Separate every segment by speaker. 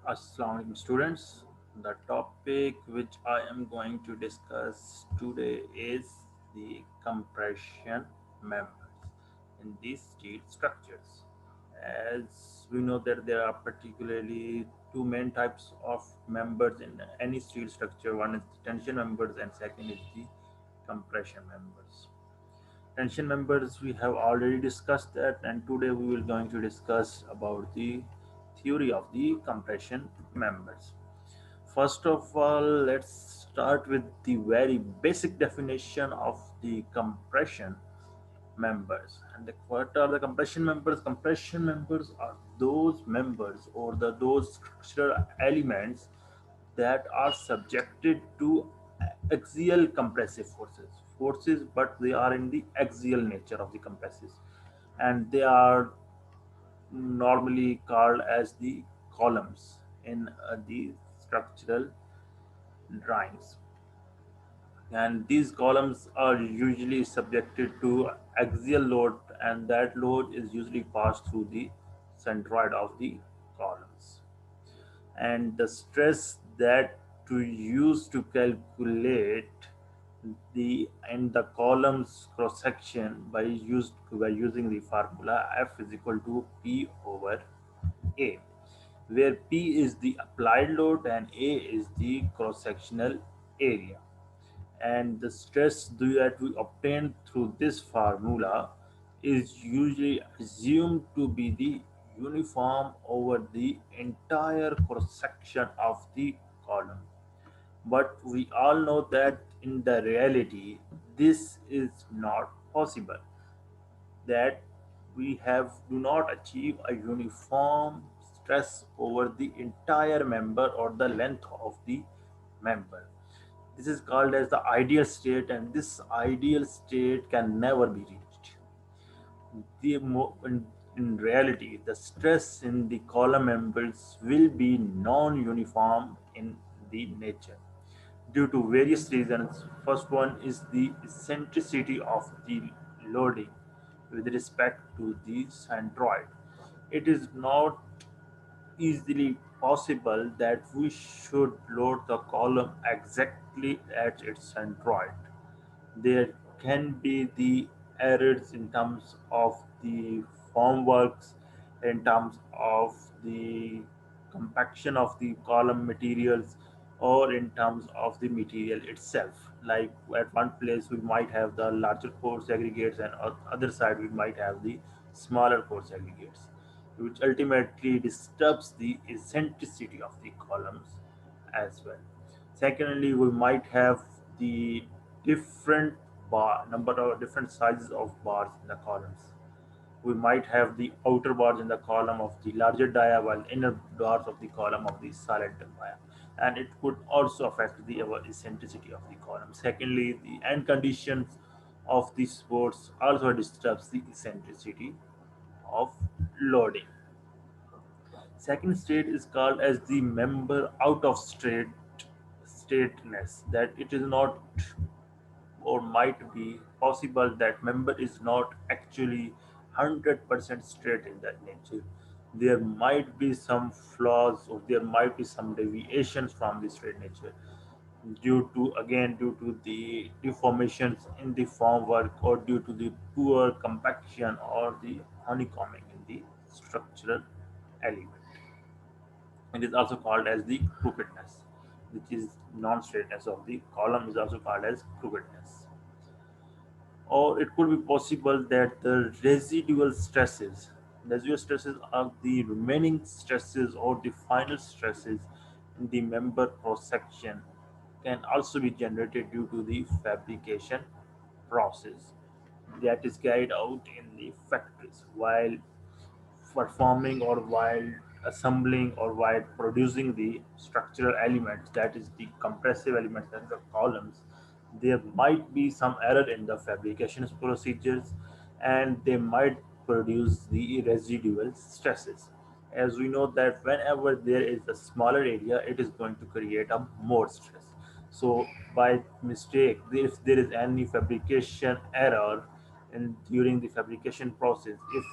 Speaker 1: Assalamu alaikum students. The topic which I am going to discuss today is the compression members in these steel structures. As we know that there are particularly two main types of members in any steel structure. One is the tension members and second is the compression members. Tension members we have already discussed that, and today we will going to discuss about the theory of the compression members. First of all, let's start with the very basic definition of the compression members. And what are the compression members? Compression members are those members or those structural elements that are subjected to axial compressive forces, but they are in the axial nature of the compressives, and they are normally called as the columns in the structural drawings. And these columns are usually subjected to axial load, and that load is usually passed through the centroid of the columns. And the stress that to use to calculate the and the columns cross section by using the formula F is equal to P over A, where P is the applied load and A is the cross sectional area. And the stress that we obtain through this formula is usually assumed to be the uniform over the entire cross section of the column. But we all know that in the reality, this is not possible. That we have do not achieve a uniform stress over the entire member or the length of the member. This is called as the ideal state, and this ideal state can never be reached. In reality, the stress in the column members will be non-uniform in the nature due to various reasons. First one is the eccentricity of the loading with respect to the centroid. It is not easily possible that we should load the column exactly at its centroid. There can be the errors in terms of the formworks, in terms of the compaction of the column materials, or in terms of the material itself. Like at one place we might have the larger core aggregates, and on other side we might have the smaller core aggregates, which ultimately disturbs the eccentricity of the columns as well. Secondly, we might have the different number of different sizes of bars in the columns. We might have the outer bars in the column of the larger dia, while inner bars of the column of the silent dia, and it could also affect the eccentricity of the column. Secondly, the end conditions of the supports also disturbs the eccentricity of loading. Second state is called as the member out of straightness, that it is not or might be possible that member is not actually 100% straight in that nature. There might be some flaws or there might be some deviations from the straight nature due to the deformations in the formwork, or due to the poor compaction or the honeycombing in the structural element. It is also called as the crookedness, which is non-straightness of the column is also called as crookedness. Or it could be possible that the residual stresses are the remaining stresses or the final stresses in the member cross section, can also be generated due to the fabrication process that is carried out in the factories while performing or while assembling or while producing the structural elements, that is the compressive elements and the columns. There might be some error in the fabrication procedures, and they might produce the residual stresses. As we know that whenever there is a smaller area, it is going to create a more stress. So by mistake, if there is any fabrication error and during the fabrication process, if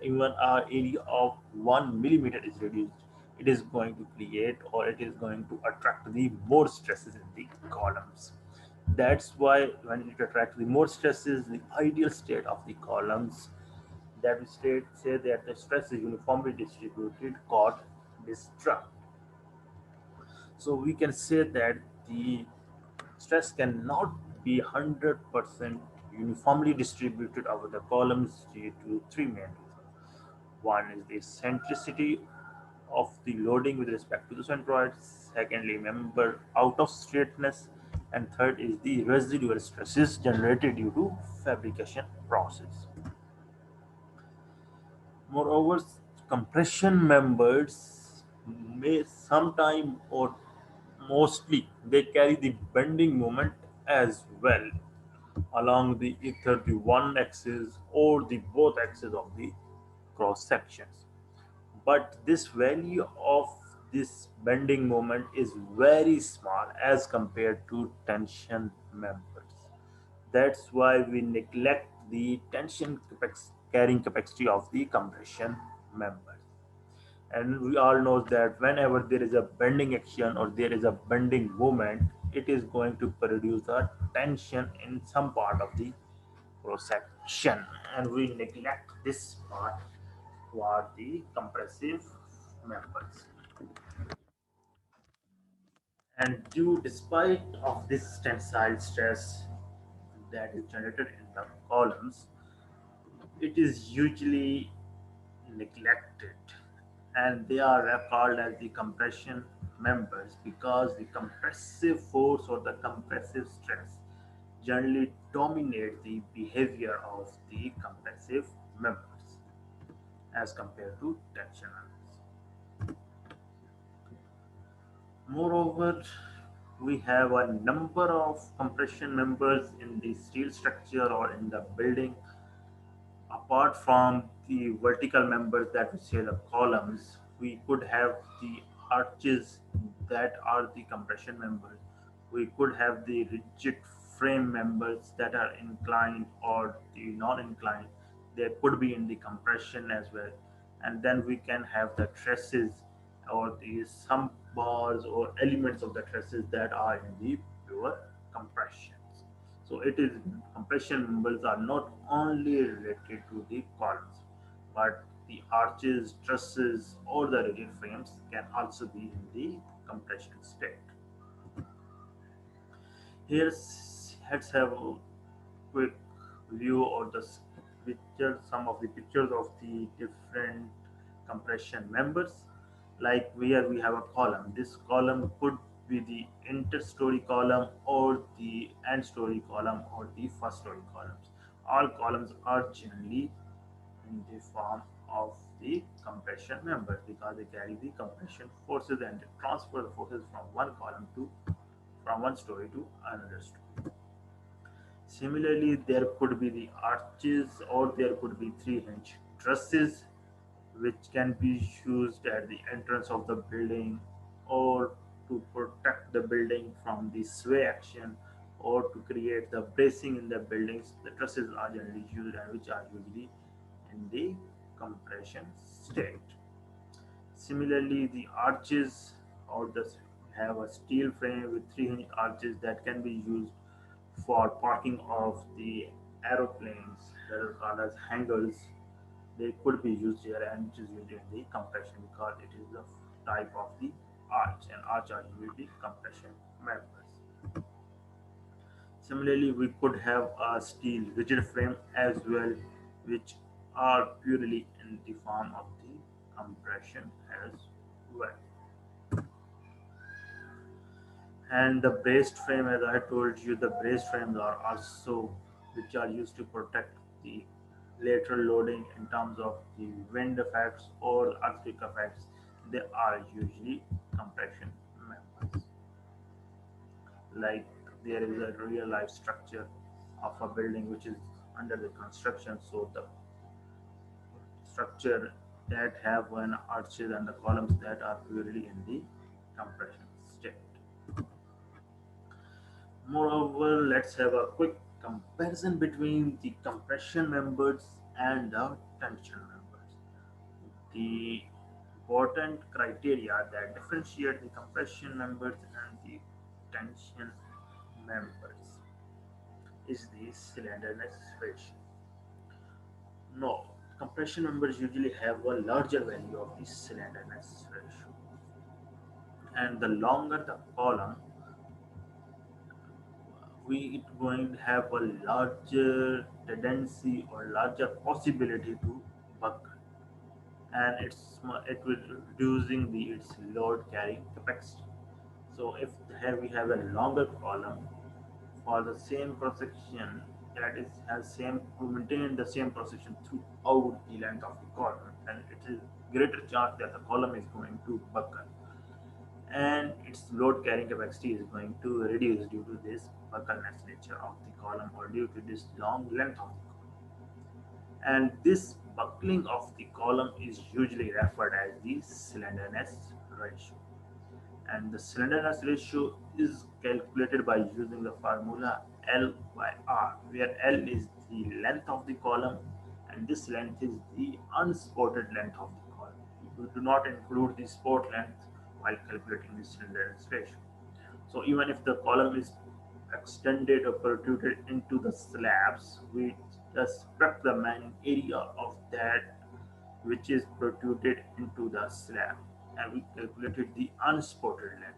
Speaker 1: even our area of 1 millimeter is reduced, it is going to create or it is going to attract the more stresses in the columns. That's why when it attracts the more stresses, the ideal state of the columns, that we say that the stress is uniformly distributed called distrust. So we can say that the stress cannot be 100% uniformly distributed over the columns due to three main reasons. One is the centricity of the loading with respect to the centroid. Secondly, member out of straightness. And third is the residual stresses generated due to fabrication process. Moreover, compression members may sometime or mostly they carry the bending moment as well along the either the one axis or the both axes of the cross sections. But this value of this bending moment is very small as compared to tension members. That's why we neglect the carrying capacity of the compression members. And we all know that whenever there is a bending action or there is a bending movement, it is going to produce a tension in some part of the cross section, and we neglect this part toward the compressive members. And despite of this tensile stress that is generated in the columns, it is usually neglected, and they are called as the compression members because the compressive force or the compressive stress generally dominate the behavior of the compressive members as compared to tension members. Moreover, we have a number of compression members in the steel structure or in the building. Apart from the vertical members that we say the columns, we could have the arches that are the compression members. We could have the rigid frame members that are inclined or the non-inclined. They could be in the compression as well. And then we can have the trusses or the some bars or elements of the trusses that are in the pure compression. So it is compression members are not only related to the columns, but the arches, trusses, or the rigid frames can also be in the compression state. Let's have a quick view of the picture, some of the pictures of the different compression members. Like where we have a column. This column could be the inter-story column or the end-story column or the first-story columns. All columns are generally in the form of the compression members because they carry the compression forces and they transfer the forces from one column to from one story to another story. Similarly, there could be the arches or there could be three-hinge trusses which can be used at the entrance of the building or to protect the building from the sway action or to create the bracing in the buildings. The trusses are generally used and which are usually in the compression state. Similarly, the arches or the have a steel frame with three arches that can be used for parking of the aeroplanes that are called as hangars. They could be used here and it is used in the compression because it is the type of the arch and arch are usually compression members. Similarly, we could have a steel rigid frame as well, which are purely in the form of the compression as well. And the braced frame, as I told you, the braced frames are also which are used to protect the lateral loading in terms of the wind effects or earthquake effects. They are usually compression members. Like there is a real life structure of a building which is under the construction, so the structure that have an arches and the columns that are purely in the compression state. Moreover, let's have a quick comparison between the compression members and the tension members. The important criteria that differentiate the compression members and the tension members is the slenderness ratio. No, compression members usually have a larger value of the slenderness ratio, and the longer the column, we it going to have a larger tendency or larger possibility to buckle, and it will reducing the its load carrying capacity. So if here we have a longer column for the same cross section, that is has same to maintain the same cross section throughout the length of the column, and it is greater chance that the column is going to buckle, and its load carrying capacity is going to reduce due to this buckleness nature of the column or due to this long length of the column. And this buckling of the column is usually referred as the slenderness ratio. And the slenderness ratio is calculated by using the formula L by R, where L is the length of the column and this length is the unspotted length of the column. We do not include the spot length while calculating the slenderness ratio. So even if the column is extended or protruded into the slabs, we just subtract the main area of that which is protruded into the slab, and we calculated the unspotted length.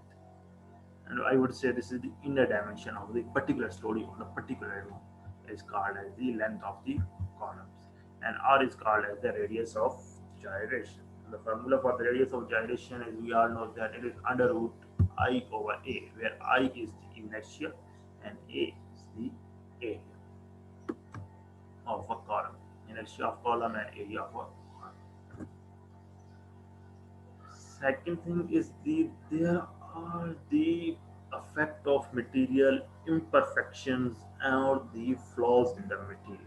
Speaker 1: And I would say this is the inner dimension of the particular story or the particular room is called as the length of the columns, and R is called as the radius of gyration. And the formula for the radius of gyration is we all know that it is under root I over A, where I is the inertia and A is the area of a column, inertia of column and area of a column. Second thing is there are the effect of material imperfections or the flaws in the material.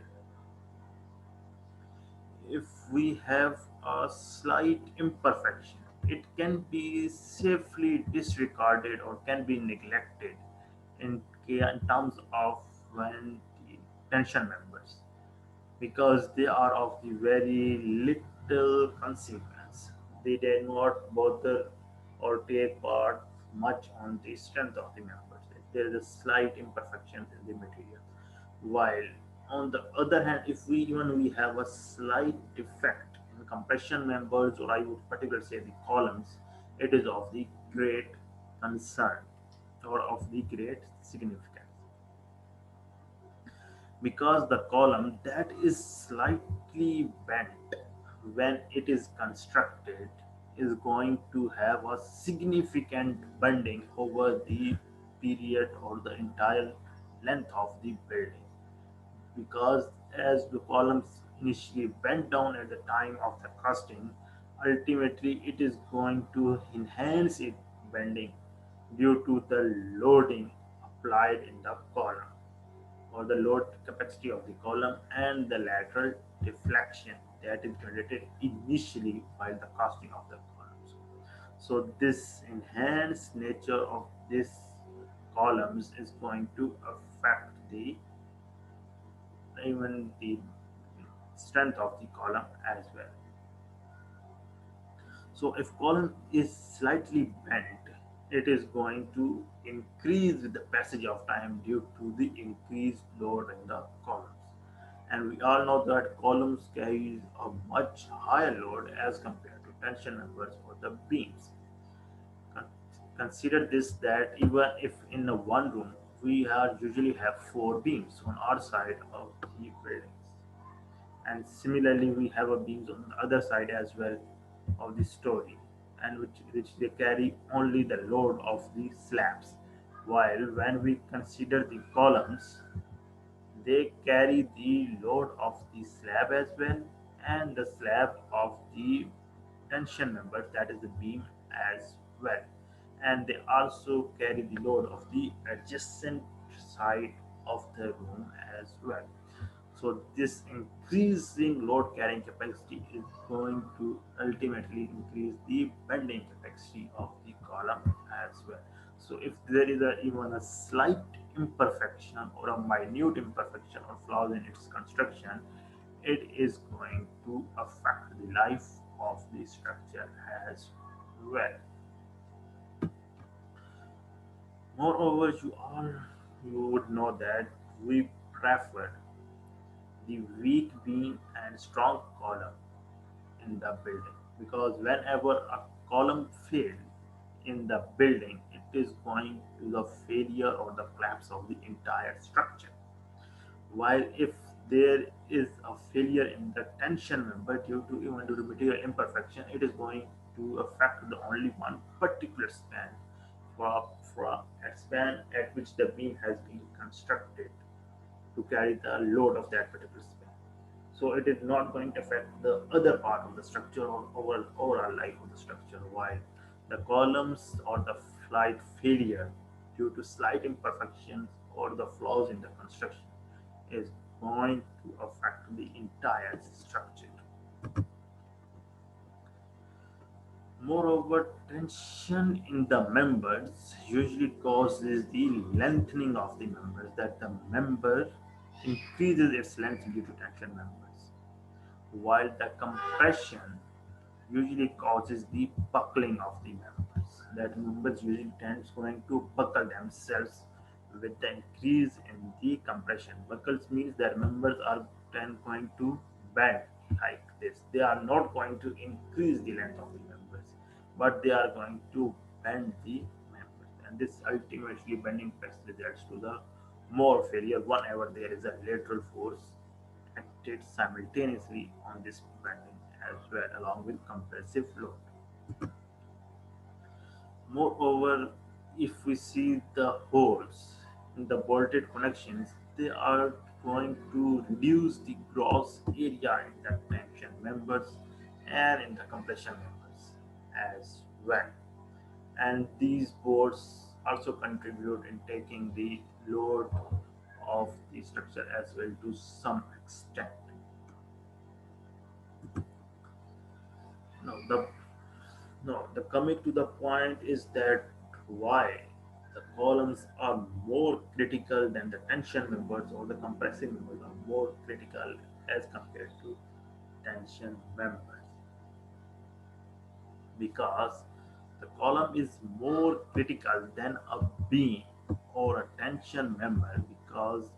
Speaker 1: If we have a slight imperfection, it can be safely disregarded or can be neglected in terms of when the tension members, because they are of the very little consequence. They did not bother or take part much on the strength of the members. There is a slight imperfection in the material. While on the other hand, if we have a slight defect in compression members, or I would particularly say the columns, it is of the great concern or of the great significance, because the column that is slightly bent when it is constructed is going to have a significant bending over the period or the entire length of the building, because as the columns initially bent down at the time of the casting, ultimately it is going to enhance its bending due to the loading applied in the column or the load capacity of the column and the lateral deflection that is generated initially while the casting of the columns. So this enhanced nature of this columns is going to affect the even the strength of the column as well. So if column is slightly bent, it is going to increase with the passage of time due to the increased load in the columns. And we all know that columns carry a much higher load as compared to tension members or the beams. Consider this that even if in a one room we are usually have four beams on our side of the buildings, and similarly we have a beams on the other side as well of the story, and which they carry only the load of the slabs, while when we consider the columns, they carry the load of the slab as well and the slab of the tension members, that is the beam as well, and they also carry the load of the adjacent side of the room as well. So this increasing load carrying capacity is going to ultimately increase the bending capacity of the column as well. So if there is even a slight imperfection or a minute imperfection or flaws in its construction, it is going to affect the life of the structure as well. Moreover, you would know that we prefer the weak beam and strong column in the building, because whenever a column fails in the building, it is going to the failure or the collapse of the entire structure. While if there is a failure in the tension member due to even due to material imperfection, it is going to affect the only one particular span from a span at which the beam has been constructed to carry the load of that particular span. So it is not going to affect the other part of the structure or overall life of the structure. While the columns or the flight failure due to slight imperfections or the flaws in the construction is going to affect the entire structure. Moreover, tension in the members usually causes the lengthening of the members, that the member increases its length due to tension members, while the compression usually causes the buckling of the members. That members usually tends going to buckle themselves with the increase in the compression. Buckles means that members are then going to bend like this. They are not going to increase the length of the members, but they are going to bend the members. And this ultimately bending press results to the more failure whenever there is a lateral force acted simultaneously on this bending as well, along with compressive load. Moreover, if we see the holes in the bolted connections, they are going to reduce the gross area in the tension members and in the compression members as well. And these boards also contribute in taking the load of the structure as well to some extent. Now, the coming to the point is that why the columns are more critical than the tension members, or the compressive members are more critical as compared to tension members, because the column is more critical than a beam or a tension member, because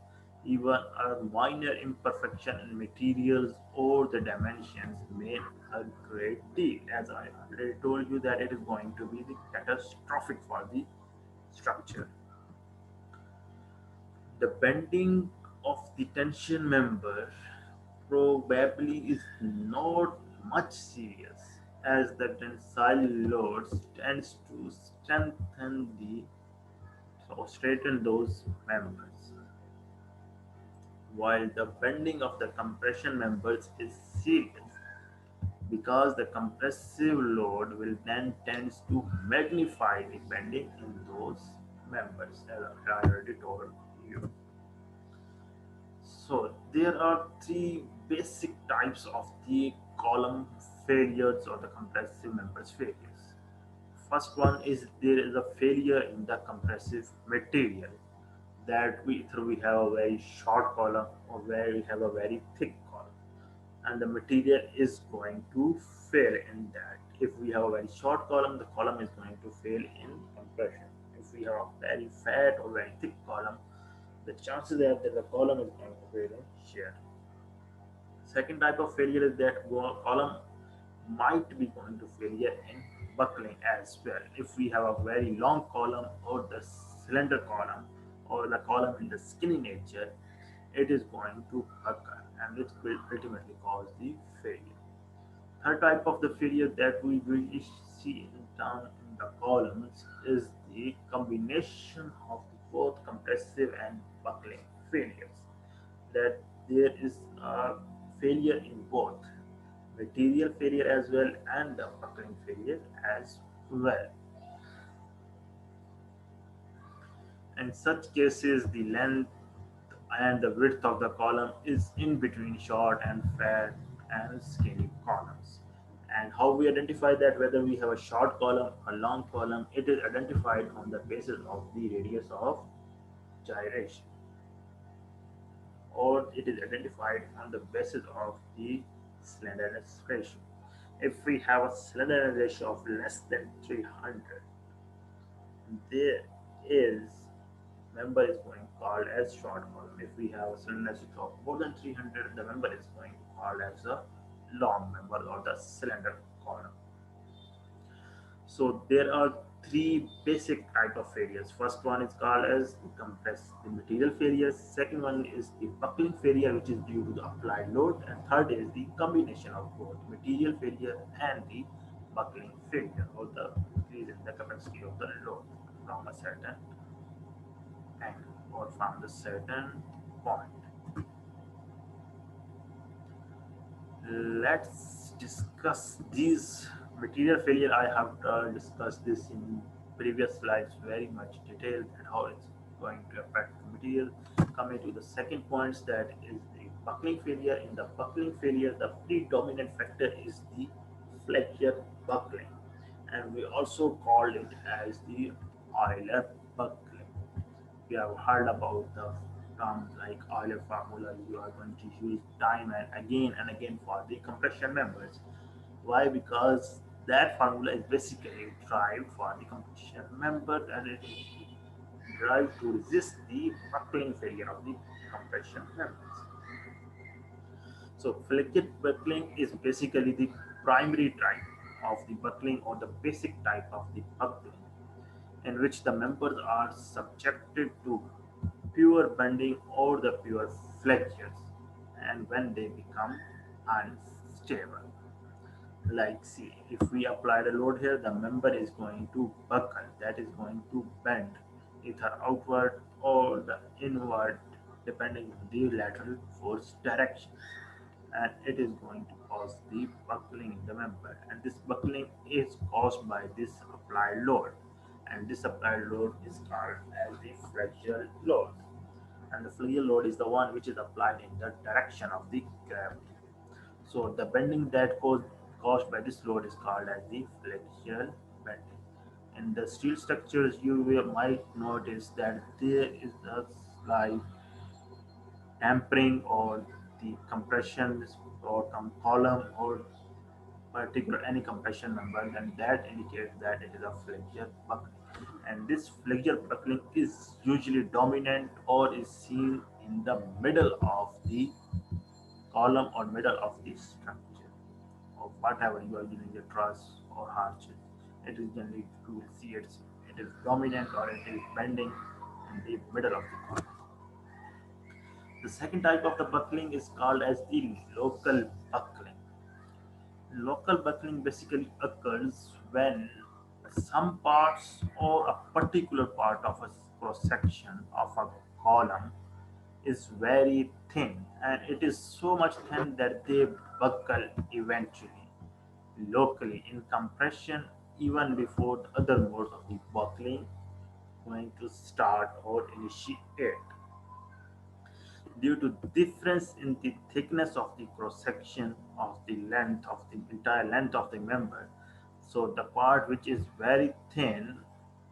Speaker 1: even a minor imperfection in materials or the dimensions made a great deal. As I already told you, that it is going to be the catastrophic for the structure. The bending of the tension member probably is not much serious, as the tensile loads tends to strengthen the or straighten those members, while the bending of the compression members is serious, because the compressive load will then tends to magnify the bending in those members, as I already told you. So there are three basic types of the column failures or the compressive members failures. First one is there is a failure in the compressive material, that we either we have a very short column or where we have a very thick column, and the material is going to fail in that. If we have a very short column, the column is going to fail in compression. If we have a very fat or very thick column, the chances are that the column is going to fail in shear. Second type of failure is that column might be going to failure in buckling as well. If we have a very long column or the slender column or the column in the skinny nature, it is going to buckle, and it will ultimately cause the failure. Third type of the failure that we usually see in the columns is the combination of both compressive and buckling failures. That there is a failure in both material failure as well and the buckling failure as well. In such cases, the length and the width of the column is in between short and fat and skinny columns. And how we identify that, whether we have a short column, a long column, it is identified on the basis of the radius of gyration, or it is identified on the basis of the slenderness ratio. If we have a slenderness ratio of less than 300, there is member is going called as short column. If we have a slenderness ratio of more than 300, the member is going called as a long member or the slender column. So there are three basic type of failures. First one is called as the compressed the material failure. Second one is the buckling failure, which is due to the applied load, and third is the combination of both material failure and the buckling failure, or the increase in the capacity of the load from a certain angle or from the certain point. Let's discuss these material failure. I have discussed this in previous slides very much detailed and how it's going to affect the material. Coming to the second points, that is the buckling failure. In the buckling failure, the predominant factor is the flexure buckling, and we also call it as the Euler buckling. We have heard about the terms like Euler formula. You are going to use time and again for the compression members. Why? Because that formula is basically derived for the compression member, and it is derived to resist the buckling failure of the compression members. So flexible buckling is basically the primary type of the buckling, or the basic type of the buckling, in which the members are subjected to pure bending or the pure flexures, and when they become unstable. Like, see, if we apply the load here, the member is going to buckle, that is going to bend either outward or the inward, depending on the lateral force direction, and it is going to cause the buckling in the member. And this buckling is caused by this applied load, and this applied load is called as the flexural load. And the flexural load is the one which is applied in the direction of the gravity. So the bending that caused by this load is called as the flexural bending. In the steel structures, you might notice that there is a slight tampering or the compression or column or particular any compression number, then that indicates that it is a flexure buckling. And this flexure buckling is usually dominant or is seen in the middle of the column or middle of the structure, or whatever you are using, the truss or arches. It is generally, you will see it is dominant or it is bending in the middle of the column. The second type of the buckling is called as the local buckling. Local buckling basically occurs when some parts or a particular part of a cross section of a column is very thin, and it is so much thin that they buckle eventually locally in compression, even before the other modes of the buckling going to start or initiate, due to difference in the thickness of the cross section of the length of the entire length of the member. So the part which is very thin,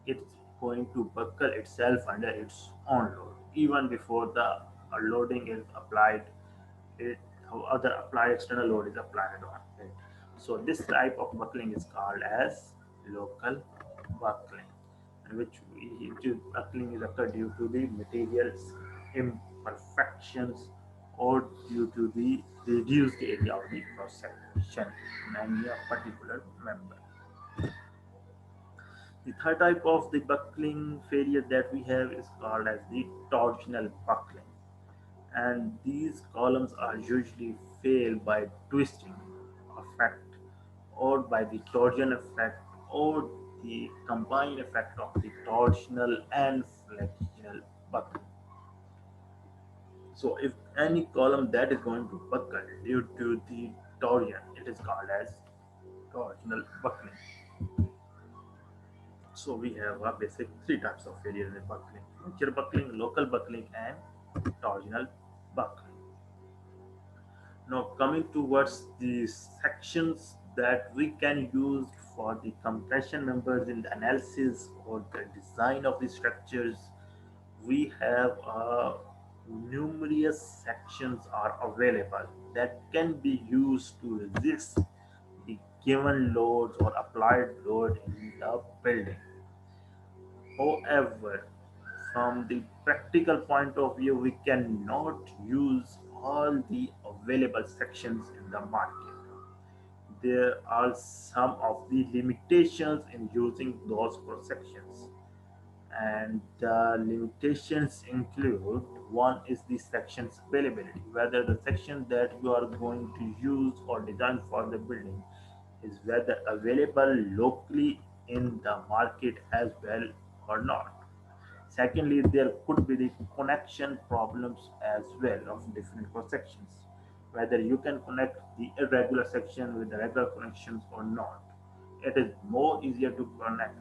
Speaker 1: it's going to buckle itself under its own load even before the loading is applied. It other applied external load is applied on it. So this type of buckling is called as local buckling, buckling is occurred due to the material's imperfections or due to the reduced area of the cross section in any particular member. The third type of the buckling failure that we have is called as the torsional buckling, and these columns are usually fail by twisting effect or by the torsion effect or the combined effect of the torsional and flexural buckling. So if any column that is going to buckle due to the torsion, it is called as torsional buckling. So we have a basic three types of failure in buckling: flexure buckling, local buckling, and torsional buckling. Now coming towards the sections that we can use for the compression members in the analysis or the design of the structures, we have numerous sections are available that can be used to resist the given loads or applied load in the building. However, from the practical point of view, we cannot use all the available sections in the market. There are some of the limitations in using those cross sections, and the limitations include: one is the section's availability, whether the section that you are going to use or design for the building is whether available locally in the market as well or not. Secondly, there could be the connection problems as well of different cross sections, whether you can connect the irregular section with the regular connections or not. It is more easier to connect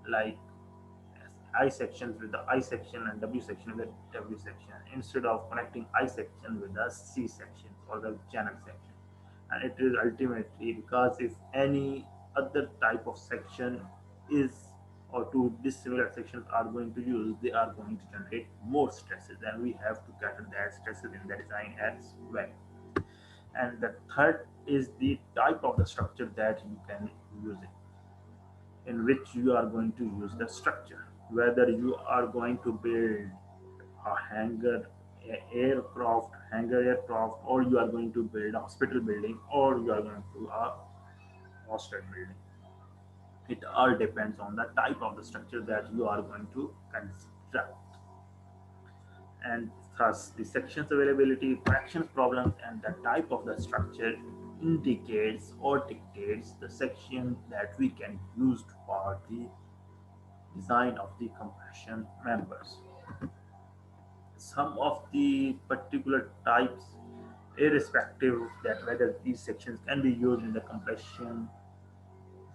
Speaker 1: like I sections with the I section and W section with W section instead of connecting I section with the C section or the channel section. And it is ultimately because if any other type of section is or two dissimilar sections are going to use, they are going to generate more stresses, and we have to cater that stresses in the design as well. And the third is the type of the structure that you can use it, in which you are going to use the structure, whether you are going to build a hangar aircraft, or you are going to build a hospital building, or you are going to do a hostel building. It all depends on the type of the structure that you are going to construct. And thus the sections availability, corrections problems, and the type of the structure indicates or dictates the section that we can use for the design of the compression members. Some of the particular types, irrespective that whether these sections can be used in the compression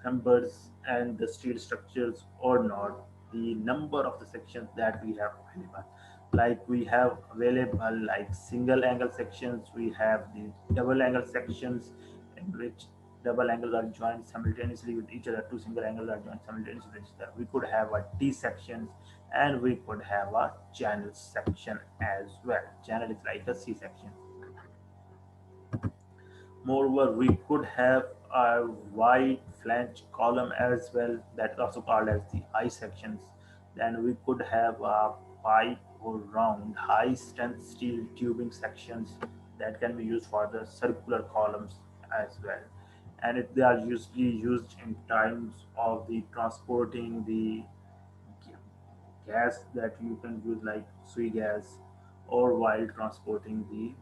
Speaker 1: members and the steel structures or not, the number of the sections that we have available, like we have available like single angle sections, we have the double angle sections in which double angles are joined simultaneously with each other, two single angles are joined simultaneously with each other. We could have a T sections, and we could have a channel section as well. Channel is like a C section. Moreover, we could have a wide flange column as well, that is also called as the I sections. Then we could have a pipe or round high strength steel tubing sections that can be used for the circular columns as well. And they are usually used in times of the transporting the gas that you can use like sui gas, or while transporting the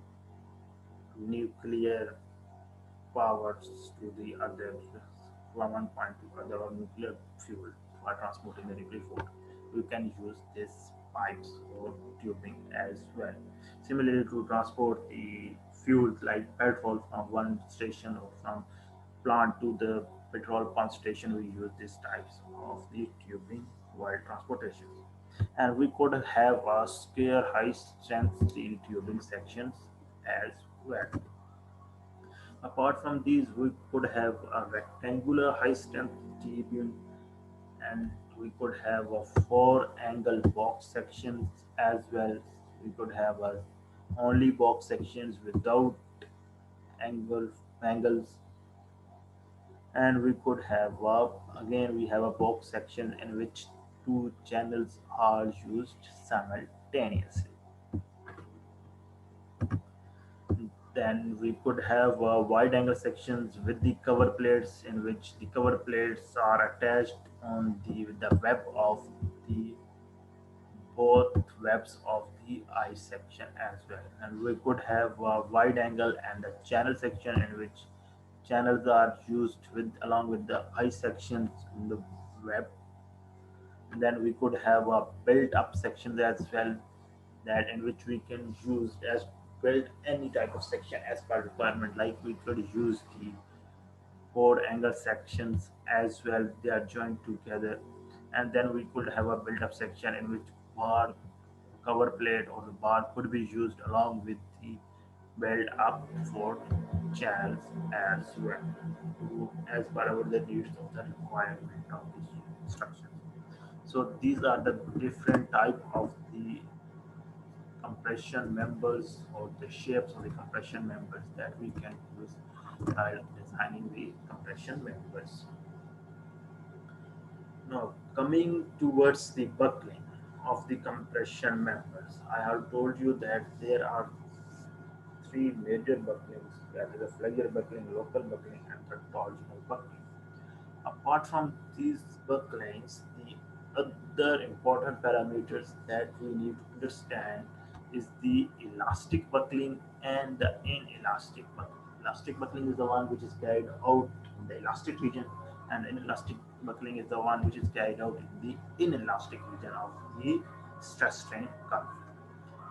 Speaker 1: nuclear powers to the other from one point to other, or nuclear fuel for transporting the nuclear fuel. We can use these pipes or tubing as well. Similarly, to transport the fuels like petrol from one station or from plant to the petrol pump station, we use these types of the tubing while transportation. And we could have a square high strength steel tubing sections as well. Apart from these, we could have a rectangular high strength T-beam, and we could have a four angle box sections as well. We could have a only box sections without angle angles, and we could have again we have a box section in which two channels are used simultaneously. Then we could have wide angle sections with the cover plates, in which the cover plates are attached on the with the web of the both webs of the eye section as well. And we could have a wide angle and a channel section, in which channels are used with along with the eye sections in the web. And then we could have a built up sections as well, that in which we can use as build any type of section as per requirement, like we could use the four angle sections as well, they are joined together. And then we could have a built up section in which bar cover plate or the bar could be used along with the build up for channels as well, as per our the needs of the requirement of the structure. So these are the different type of the compression members, or the shapes of the compression members that we can use while designing the compression members. Now, coming towards the buckling of the compression members, I have told you that there are three major bucklings, that is the flexure buckling, local buckling, and the torsional buckling. Apart from these bucklings, the other important parameters that we need to understand is the elastic buckling and the inelastic buckling. Elastic buckling is the one which is carried out in the elastic region, and inelastic buckling is the one which is carried out in the inelastic region of the stress strain curve.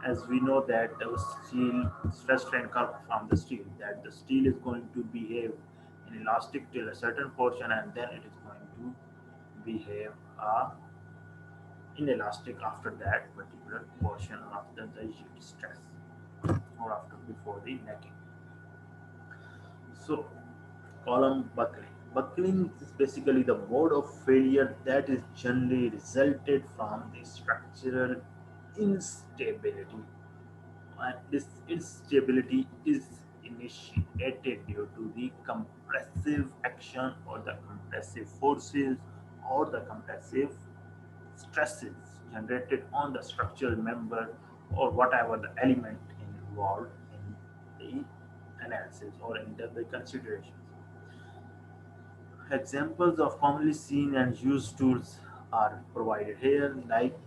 Speaker 1: As we know that the steel stress strain curve from the steel, that the steel is going to behave in elastic till a certain portion, and then it is going to behave inelastic after that particular portion after the yield stress or after before the necking. So, column buckling. Buckling is basically the mode of failure that is generally resulted from the structural instability, and this instability is initiated due to the compressive action or the compressive forces or the compressive stresses generated on the structural member or whatever the element involved in the analysis or in the considerations. Examples of commonly seen and used tools are provided here, like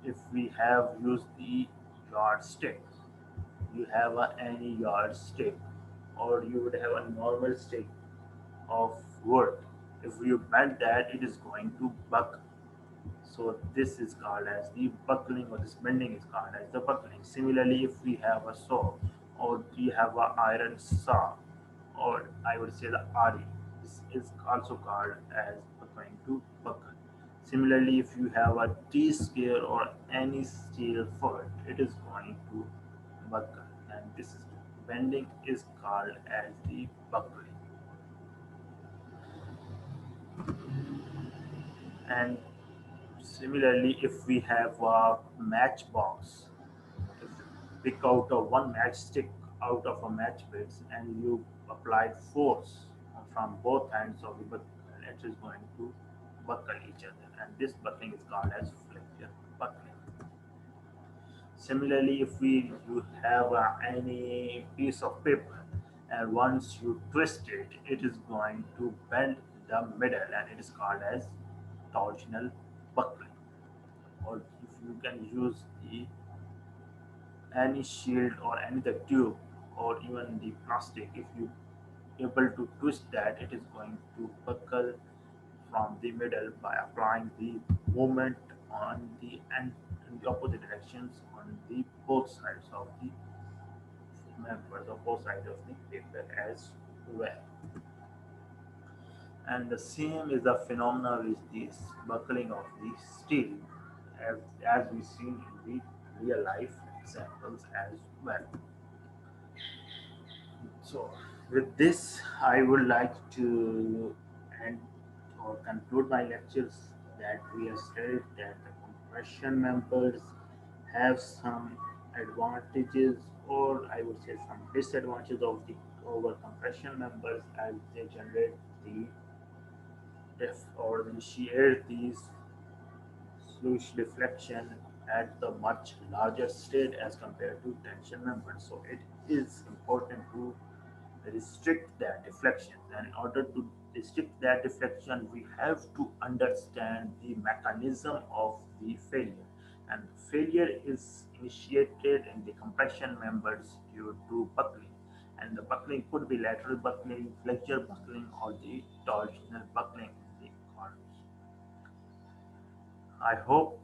Speaker 1: if we have used the yardstick, you have any yardstick, or you would have a normal stick of wood. If you bend that, it is going to buckle. So this is called as the buckling, or this bending is called as the buckling. Similarly, if we have a saw, or we have a iron saw, or I would say the RE, this is also called as going to buckle. Similarly, if you have a T scale or any steel foot, it is going to buckle, and this is bending is called as the buckling. And similarly, if we have a matchbox, if you pick out a one matchstick out of a match bits and you apply force from both ends of the buckle, it is going to buckle each other, and this buckling is called as flexure buckling. Similarly, if we you have any piece of paper and once you twist it, it is going to bend the middle, and it is called as torsional buckling. Or if you can use the any shield or any the tube or even the plastic, if you able to twist that, it is going to buckle from the middle by applying the moment on the end in the opposite directions on the both sides of the members of both sides of the paper as well. And the same is the phenomena with this buckling of the steel, as we seen in the real life examples as well. So, with this, I would like to end or conclude my lectures that we have studied that the compression members have some advantages, or I would say some disadvantages of the over compression members, as they generate the def or initiate these sluice deflection at the much larger state as compared to tension members. So it is important to restrict that deflection. And in order to restrict that deflection, we have to understand the mechanism of the failure. And failure is initiated in the compression members due to buckling. And the buckling could be lateral buckling, flexure buckling, or the torsional buckling in the columns. I hope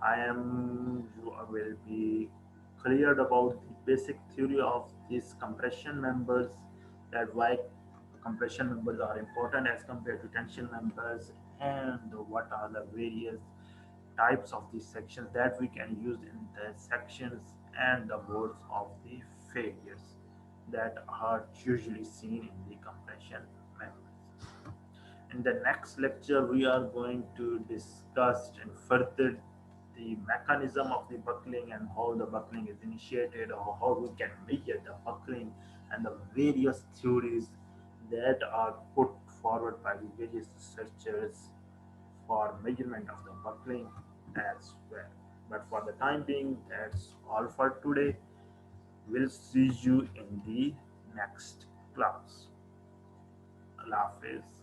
Speaker 1: I am will be cleared about the basic theory of these compression members, that why compression members are important as compared to tension members, and what are the various types of these sections that we can use in the sections, and the modes of the failures that are usually seen in the compression members. In the next lecture, we are going to discuss and further the mechanism of the buckling and how the buckling is initiated, or how we can measure the buckling, and the various theories that are put forward by the various researchers for measurement of the buckling as well. But for the time being, that's all for today. We'll see you in the next class. Allah Hafiz.